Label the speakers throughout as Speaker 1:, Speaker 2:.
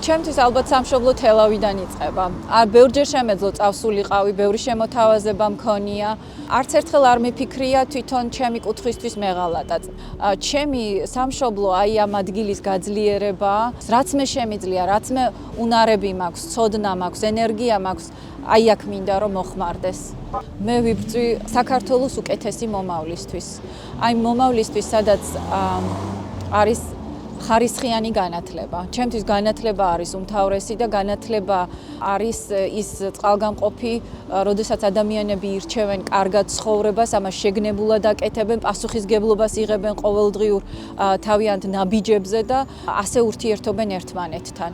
Speaker 1: ჩემთვის ალბათ სამშობლო თელავიდან იწყება. ბევრჯერ შემეძლო წავსულიყავი, ბევრი შემოთავაზება მქონია. არც ერთხელ არ მიფიქრია თვითონ ჩემი კუთხისთვის მეღალატაც. ჩემი სამშობლო აი ამ ადგილის გაძლიერება, რაც მე შემიძლია, რაც მე უნარები მაქვს, ცოდნა მაქვს, ენერგია მაქვს, აი აქ მინდა რომ მოხმარდეს. მე ვიბრძვი საქართველოს უკეთესი მომავლისთვის. აი მომავლისთვის, სადაც არის ხარისხიანი განათლება. ჩემთვის განათლება არის უმთავრესი და განათლება არის ის წყალგამყოფი, როდესაც ადამიანები ირჩევენ კარგად ცხოვრებას, ამას შეგნებულად აკეთებენ, პასუხისგებლობას იღებენ ყოველდღიურ თავიანთ ნაბიჯებზე და ასე ურთიერთობენ ერთმანეთთან.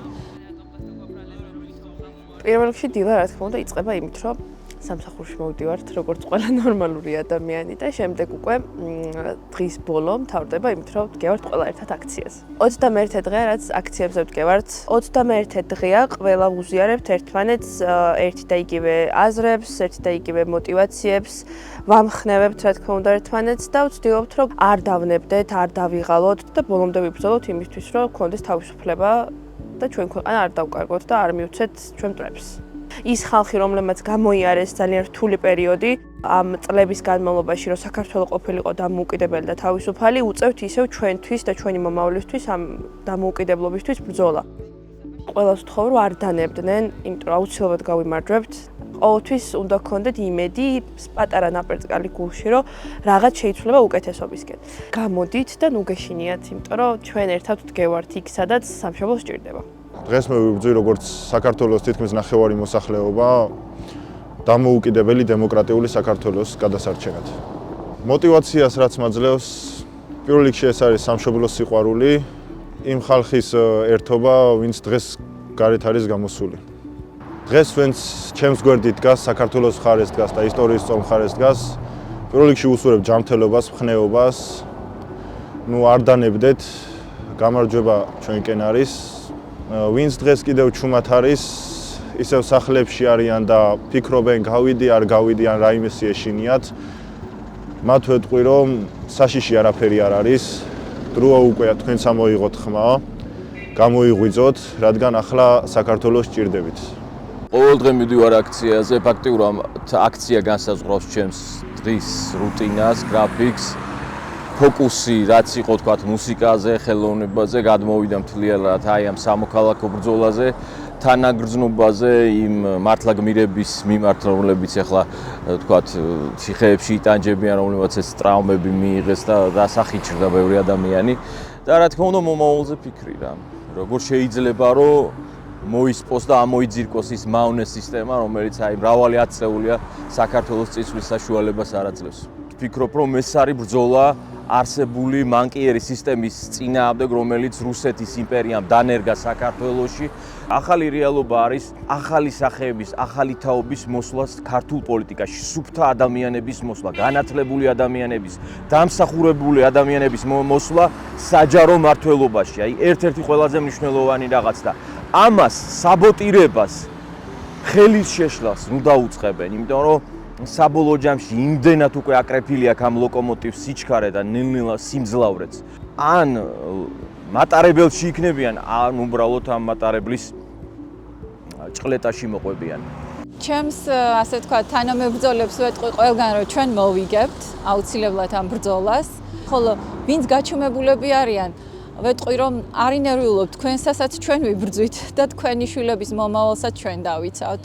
Speaker 2: პირველ რიგში დილა რა თქმა უნდა იწყება იმით, რომ სამსახურში მოვდივართ როგორც ყველა ნორმალური ადამიანი და შემდეგ უკვე დღის ბოლო მთავრდება იმით, რომ ვდგევართ ყველა ერთად აქციაზე. 21 დღეა რაც აქციებზე ვდგევართ. 21 დღეა ყველა ვუზიარებთ ერთმანეთს ერთი და იგივე აზრებს, ერთი და იგივე мотивაციებს, ვამხნევებთ რა თქმა უნდა ერთმანეთს და ვცდილობთ რომ არ დავნებდეთ, არ დავიღალოთ და ბოლომდე ვიბრძოლოთ იმისთვის, რომ გქონდეს თავისუფლება და ჩვენ ქვეყანა არ დავკარგოთ და არ მივცეთ ჩვენ მტრებს. ის ხალხი, რომლებმაც გამოიარეს ძალიან რთული პერიოდი, ამ წლების განმავლობაში, რომ საქართველოს ყოფილიყო დამოუკიდებელი და თავისუფალი, უწევთ ისევ ჩვენთვის და ჩვენი მომავლისთვის ამ დამოუკიდებლობისთვის ბრძოლა. ყველას ვთხოვ, რომ არ დანებდნენ, იმიტომ რომ აუცილებლად გავიმარჯვებთ. ყოველთვის უნდა გქონდეთ იმედი, პატარა ნაპერწკალი გულში, რომ რაღაც შეიცვლება უკეთესობისკენ. გამოდით და ნუ გეშინიათ, იმიტომ რომ ჩვენ ერთად ვდგევართ იქ, სადაც სამშობლო სჭირდება.
Speaker 3: დღეს მე ვიბრძვი როგორც საქართველოს თითქმის ნახევარი მოსახლეობა დამოუკიდებელი დემოკრატიული საქართველოს გადასარჩენად. мотивაციას რაც მაძლევს, პირველ რიგში ეს არის სამშობლოს სიყვარული, იმ ხალხის ერთობა, ვინც დღეს გარეთ არის გამოსული. დღეს ვინც ჩემს გვერდით დგას, საქართველოს მხარეს დგას და ისტორიის წომ მხარეს დგას, პირველ რიგში ვუსურებ ჯანმრთელობას, მხნეობას. ნუ არ დანებდეთ, გამარჯვება ჩვენკენ არის. ვინც დღეს კიდევ ჩუმად არის, ისევ სახლებში არიან და ფიქრობენ, გავიდი, არ გავიდი, ან რაიმეს ეშინიათ. მათ ვეთყვი, რომ საშიში არაფერი არ არის. დროა უკვე თქვენც ამოიღოთ ხმა, გამოიღვიძოთ, რადგან ახლა საქართველოს სჭირდებით.
Speaker 4: ყოველ დღე მივდივარ აქციაზე, ფაქტიურად აქცია განსაზღვრავს ჩემს დღის რუტინას, გრაფიკს. ფოკუსი რაც იყო თქვათ მუსიკაზე, ხელოვნებაზე, გადმოვიდა მთლიანად აი ამ სამოქალაქო ბრძოლაზე, თანაგრძნობაზე, იმ მართლაგმირების მიმართ, რომლებიც ახლა თქვათ ციხეებში იტანჯებიან, რომლებიც ეს ტრავმები მიიღეს და დასახიჭრდა ბევრი ადამიანი და რა თქმა უნდა მომავალზე ფიქრი რა. როგორ შეიძლება რომ მოისპოს და ამოიძირკოს ის მავნე სისტემა, რომელიც აი მრავალი ათწეულია საქართველოს წინსვლის საშუალებას არ აძლევს. ვფიქრობ, რომ ეს არის ბრძოლა არსებული მანკიერი სისტემის წინააღმდეგ, რომელიც რუსეთის იმპერიამ დანერგა საქართველოში. ახალი რეალობა არის ახალი სახეების, ახალი თაობის მოსვლა ქართულ პოლიტიკაში, სუფთა ადამიანების მოსვლა, განათლებული ადამიანების, დამსახურებული ადამიანების მოსვლა საჯარო მმართველობაში. აი ერთ-ერთი ყველაზე მნიშვნელოვანი რაღაც და ამას საბოტირებას, ხელის შეშლას ნუ დაუწყებენ, იმიტომ რომ საბოლოო ჯამში იმდენად უკვე აკრეფილი აქვს ამ ლოკომოტივს სიჩქარე და ნელ-ნელა სიმძლავრეც. ან მატარებელში იქნებიან, ან უბრალოდ ამ მატარებლის ჭყლეტაში მოყვებიან.
Speaker 1: ჩემს ასე ვთქვათ, თანამებრძოლებს ვეთყვი ყველგან, რომ ჩვენ მოვიგებთ აუცილებლად ამ ბრძოლას, ხოლო ვინც გაჩუმებულები არიან, ვეთყვი, რომ არ ინერვიულობთ თქვენსასაც ჩვენ ვიბრძვით და თქვენი შვილების მომავალსაც ჩვენ დავიცავთ.